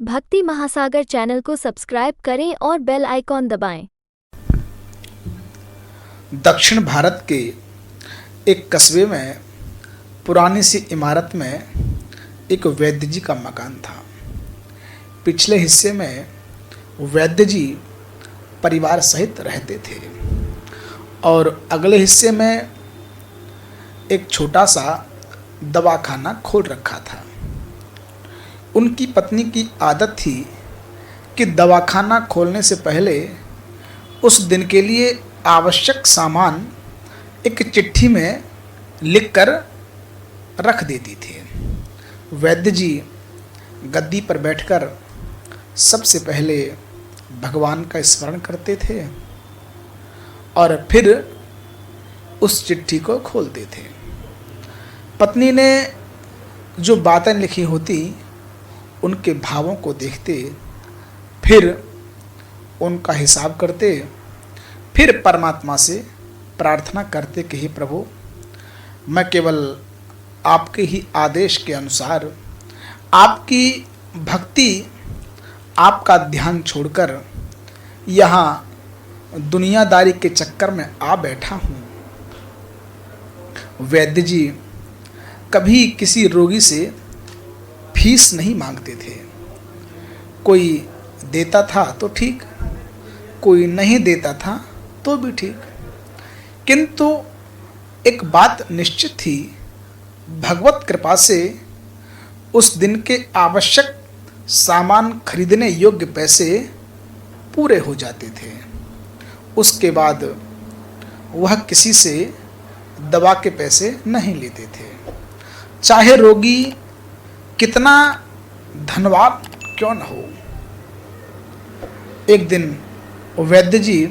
भक्ति महासागर चैनल को सब्सक्राइब करें और बेल आइकॉन दबाएं। दक्षिण भारत के एक कस्बे में पुरानी सी इमारत में एक वैद्य जी का मकान था। पिछले हिस्से में वैद्य जी परिवार सहित रहते थे और अगले हिस्से में एक छोटा सा दवाखाना खोल रखा था। उनकी पत्नी की आदत थी कि दवाखाना खोलने से पहले उस दिन के लिए आवश्यक सामान एक चिट्ठी में लिखकर रख देती थी। वैद्य जी गद्दी पर बैठकर सबसे पहले भगवान का स्मरण करते थे और फिर उस चिट्ठी को खोलते थे। पत्नी ने जो बातें लिखी होती उनके भावों को देखते, फिर उनका हिसाब करते, फिर परमात्मा से प्रार्थना करते कि हे प्रभु, मैं केवल आपके ही आदेश के अनुसार आपकी भक्ति, आपका ध्यान छोड़कर यहाँ दुनियादारी के चक्कर में आ बैठा हूँ। वैद्य जी कभी किसी रोगी से फीस नहीं मांगते थे। कोई देता था तो ठीक, कोई नहीं देता था तो भी ठीक, किंतु एक बात निश्चित थी, भगवत कृपा से उस दिन के आवश्यक सामान खरीदने योग्य पैसे पूरे हो जाते थे। उसके बाद वह किसी से दवा के पैसे नहीं लेते थे, चाहे रोगी कितना धनवान क्यों न हो। एक दिन वैद्य जी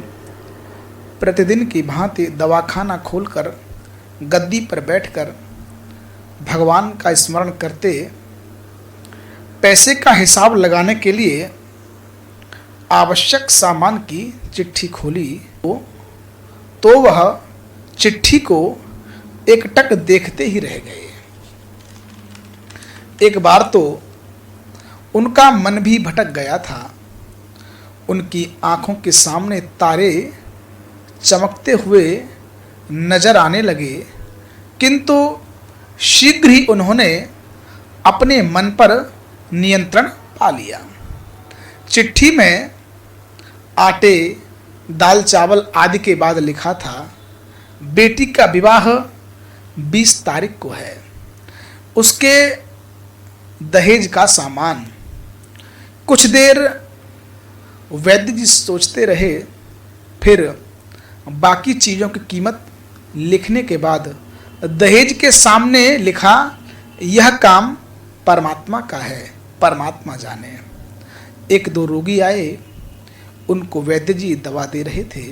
प्रतिदिन की भांति दवाखाना खोलकर गद्दी पर बैठकर भगवान का स्मरण करते, पैसे का हिसाब लगाने के लिए आवश्यक सामान की चिट्ठी खोली तो वह चिट्ठी को एकटक देखते ही रह गए। एक बार तो उनका मन भी भटक गया था। उनकी आंखों के सामने तारे चमकते हुए नजर आने लगे, किंतु शीघ्र ही उन्होंने अपने मन पर नियंत्रण पा लिया। चिट्ठी में आटे, दाल चावल आदि के बाद लिखा था, बेटी का विवाह 20 तारीख को है, उसके दहेज का सामान। कुछ देर वैद्य जी सोचते रहे, फिर बाकी चीज़ों की कीमत लिखने के बाद दहेज के सामने लिखा, यह काम परमात्मा का है, परमात्मा जाने। एक दो रोगी आए, उनको वैद्य जी दवा दे रहे थे।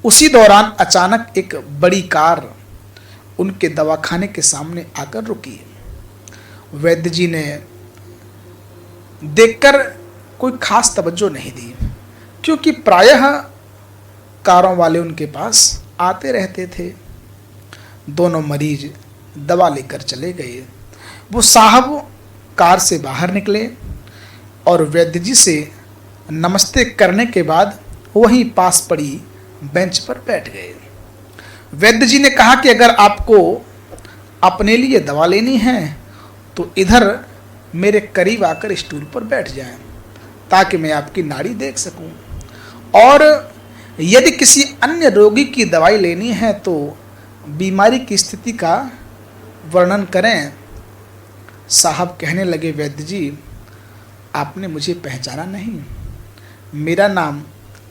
उसी दौरान अचानक एक बड़ी कार उनके दवाखाने के सामने आकर रुकी। वैद्य जी ने देखकर कोई खास तवज्जो नहीं दी, क्योंकि प्रायः कारों वाले उनके पास आते रहते थे। दोनों मरीज दवा लेकर चले गए। वो साहब कार से बाहर निकले और वैद्य जी से नमस्ते करने के बाद वहीं पास पड़ी बेंच पर बैठ गए। वैद्य जी ने कहा कि अगर आपको अपने लिए दवा लेनी है तो इधर मेरे करीब आकर स्टूल पर बैठ जाएं, ताकि मैं आपकी नाड़ी देख सकूं, और यदि किसी अन्य रोगी की दवाई लेनी है तो बीमारी की स्थिति का वर्णन करें। साहब कहने लगे, वैद्य जी, आपने मुझे पहचाना नहीं, मेरा नाम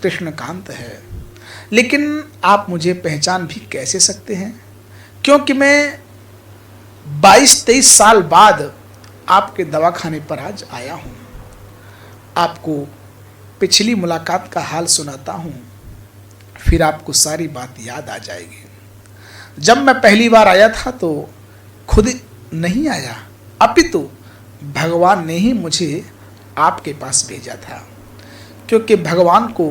कृष्णकांत है, लेकिन आप मुझे पहचान भी कैसे सकते हैं, क्योंकि मैं 22-23 साल बाद आपके दवाखाने पर आज आया हूँ। आपको पिछली मुलाकात का हाल सुनाता हूँ, फिर आपको सारी बात याद आ जाएगी। जब मैं पहली बार आया था तो खुद नहीं आया, अपितु भगवान ने ही मुझे आपके पास भेजा था, क्योंकि भगवान को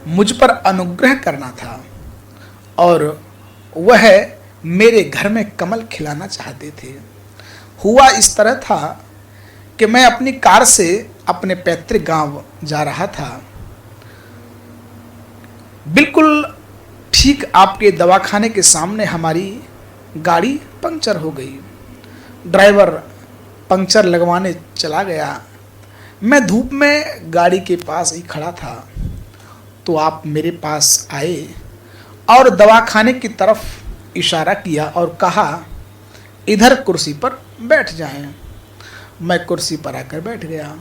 मुझ पर अनुग्रह करना था और वह मेरे घर में कमल खिलाना चाहते थे। हुआ इस तरह था कि मैं अपनी कार से अपने पैतृक गांव जा रहा था। बिल्कुल ठीक आपके दवाखाने के सामने हमारी गाड़ी पंक्चर हो गई। ड्राइवर पंक्चर लगवाने चला गया। मैं धूप में गाड़ी के पास ही खड़ा था तो आप मेरे पास आए और दवाखाने की तरफ इशारा किया और कहा, इधर कुर्सी पर बैठ जाएं। मैं कुर्सी पर आकर बैठ गया।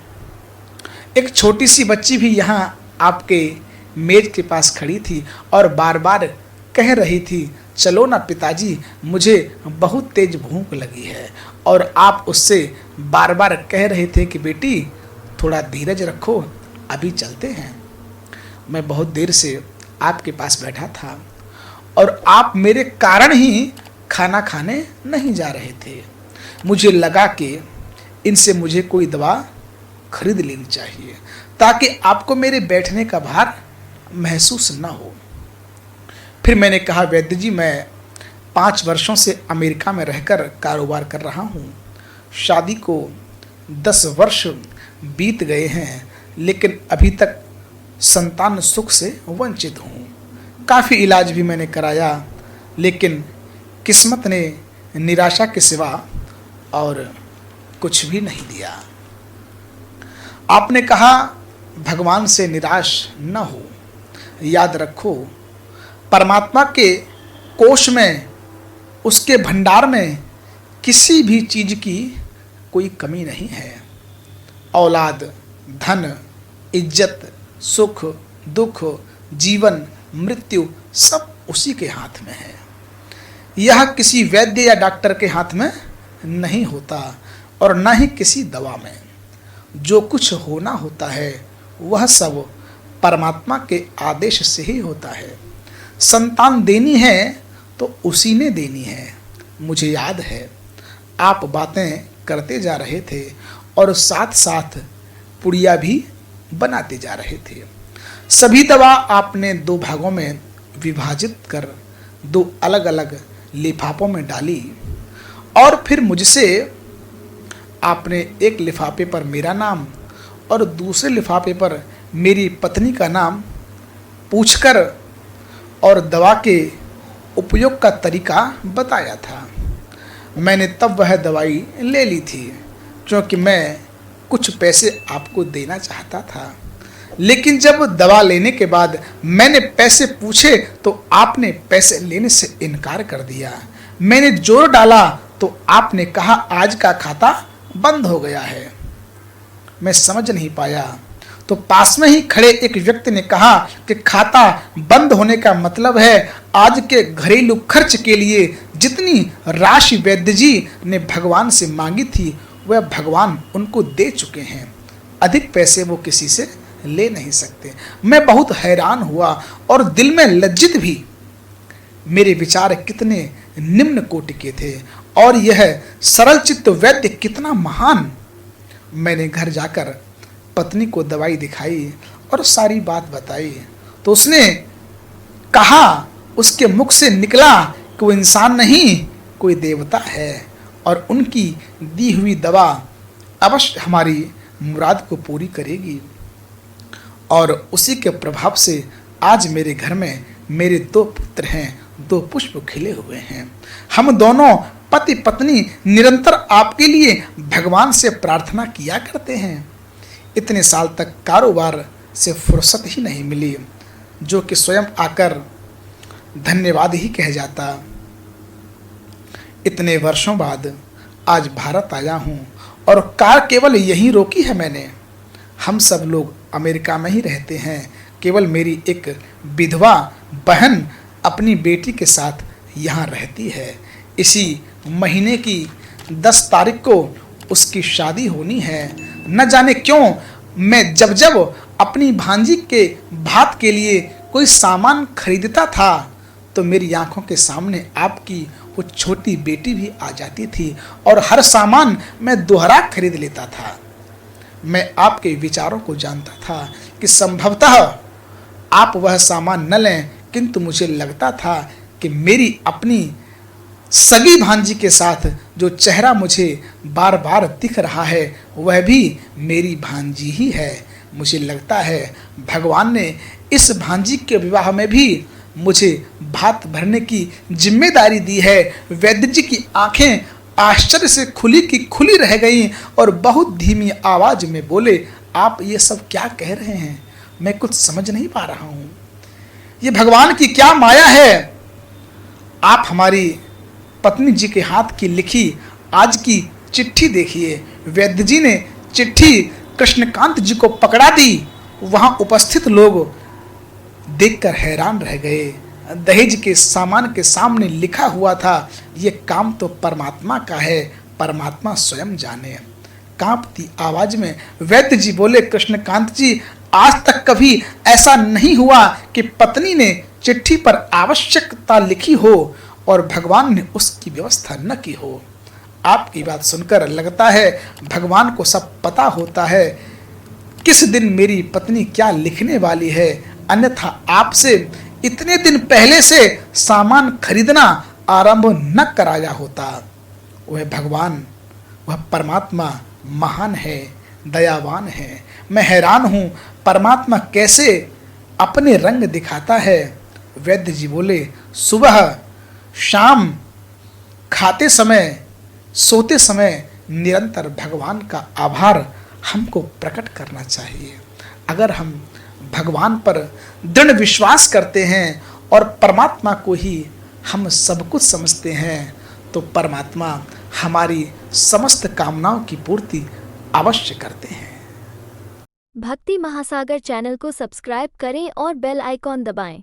एक छोटी सी बच्ची भी यहाँ आपके मेज के पास खड़ी थी और बार बार कह रही थी, चलो ना पिताजी, मुझे बहुत तेज भूख लगी है। और आप उससे बार बार कह रहे थे कि बेटी थोड़ा धीरज रखो, अभी चलते हैं। मैं बहुत देर से आपके पास बैठा था और आप मेरे कारण ही खाना खाने नहीं जा रहे थे। मुझे लगा कि इनसे मुझे कोई दवा खरीद लेनी चाहिए ताकि आपको मेरे बैठने का भार महसूस न हो। फिर मैंने कहा, वैद्य जी, मैं 5 वर्षों से अमेरिका में रहकर कारोबार कर रहा हूँ। शादी को 10 वर्ष बीत गए हैं, लेकिन अभी तक संतान सुख से वंचित हूँ। काफ़ी इलाज भी मैंने कराया, लेकिन किस्मत ने निराशा के सिवा और कुछ भी नहीं दिया। आपने कहा, भगवान से निराश न हो। याद रखो, परमात्मा के कोष में, उसके भंडार में किसी भी चीज़ की कोई कमी नहीं है। औलाद, धन, इज्जत, सुख, दुख, जीवन, मृत्यु सब उसी के हाथ में है। यह किसी वैद्य या डॉक्टर के हाथ में नहीं होता और न ही किसी दवा में। जो कुछ होना होता है वह सब परमात्मा के आदेश से ही होता है। संतान देनी है तो उसी ने देनी है। मुझे याद है आप बातें करते जा रहे थे और साथ साथ पुड़िया भी बनाते जा रहे थे। सभी दवा आपने 2 भागों में विभाजित कर 2 अलग अलग लिफाफों में डाली और फिर मुझसे आपने एक लिफाफे पर मेरा नाम और दूसरे लिफाफे पर मेरी पत्नी का नाम पूछकर और दवा के उपयोग का तरीका बताया था। मैंने तब वह दवाई ले ली थी क्योंकि मैं कुछ पैसे आपको देना चाहता था, लेकिन जब दवा लेने के बाद मैंने पैसे पूछे तो आपने पैसे लेने से इनकार कर दिया। मैंने जोर डाला तो आपने कहा, आज का खाता बंद हो गया है। मैं समझ नहीं पाया तो पास में ही खड़े एक व्यक्ति ने कहा कि खाता बंद होने का मतलब है आज के घरेलू खर्च के लिए जितनी राशि वैद्य जी ने भगवान से मांगी थी वह भगवान उनको दे चुके हैं, अधिक पैसे वो किसी से ले नहीं सकते। मैं बहुत हैरान हुआ और दिल में लज्जित भी। मेरे विचार कितने निम्न कोटि के थे और यह सरल चित्त वैद्य कितना महान। मैंने घर जाकर पत्नी को दवाई दिखाई और सारी बात बताई तो उसने कहा, उसके मुख से निकला कि वो इंसान नहीं कोई देवता है और उनकी दी हुई दवा अवश्य हमारी मुराद को पूरी करेगी। और उसी के प्रभाव से आज मेरे घर में मेरे 2 पुत्र हैं, 2 पुष्प खिले हुए हैं। हम दोनों पति पत्नी निरंतर आपके लिए भगवान से प्रार्थना किया करते हैं। इतने साल तक कारोबार से फुर्सत ही नहीं मिली जो कि स्वयं आकर धन्यवाद ही कह जाता। इतने वर्षों बाद आज भारत आया हूँ और कार केवल यहीं रोकी है मैंने। हम सब लोग अमेरिका में ही रहते हैं, केवल मेरी एक विधवा बहन अपनी बेटी के साथ यहाँ रहती है। इसी महीने की 10 तारीख को उसकी शादी होनी है। न जाने क्यों मैं जब जब अपनी भांजी के भात के लिए कोई सामान खरीदता था तो मेरी आंखों के सामने आपकी वो छोटी बेटी भी आ जाती थी और हर सामान मैं दोहरा खरीद लेता था। मैं आपके विचारों को जानता था कि संभवतः आप वह सामान न लें, किंतु मुझे लगता था कि मेरी अपनी सगी भांजी के साथ जो चेहरा मुझे बार बार दिख रहा है वह भी मेरी भांजी ही है। मुझे लगता है भगवान ने इस भांजी के विवाह में भी मुझे भात भरने की जिम्मेदारी दी है। वैद्य जी की आंखें आश्चर्य से खुली की खुली रह गईं और बहुत धीमी आवाज में बोले, आप ये सब क्या कह रहे हैं? मैं कुछ समझ नहीं पा रहा हूं। ये भगवान की क्या माया है? आप हमारी पत्नी जी के हाथ की लिखी आज की चिट्ठी देखिए। वैद्य जी ने चिट्ठी कृष्णकांत जी को पकड़ा दी। वहां उपस्थित लोग देखकर हैरान रह गए। दहेज के सामान के सामने लिखा हुआ था, ये काम तो परमात्मा का है, परमात्मा स्वयं जाने। कांपती आवाज में वैद्य जी बोले, कृष्णकांत जी, आज तक कभी ऐसा नहीं हुआ कि पत्नी ने चिट्ठी पर आवश्यकता लिखी हो और भगवान ने उसकी व्यवस्था न की हो। आपकी बात सुनकर लगता है भगवान को सब पता होता है किस दिन मेरी पत्नी क्या लिखने वाली है, अन्यथा आपसे इतने दिन पहले से सामान खरीदना आरंभ न कराया होता। वह भगवान, वह परमात्मा महान है, दयावान है। मैं हैरान हूं परमात्मा कैसे अपने रंग दिखाता है। वैद्य जी बोले, सुबह शाम खाते समय सोते समय निरंतर भगवान का आभार हमको प्रकट करना चाहिए। अगर हम भगवान पर दृढ़ विश्वास करते हैं और परमात्मा को ही हम सब कुछ समझते हैं तो परमात्मा हमारी समस्त कामनाओं की पूर्ति अवश्य करते हैं। भक्ति महासागर चैनल को सब्सक्राइब करें और बेल आइकॉन दबाएं।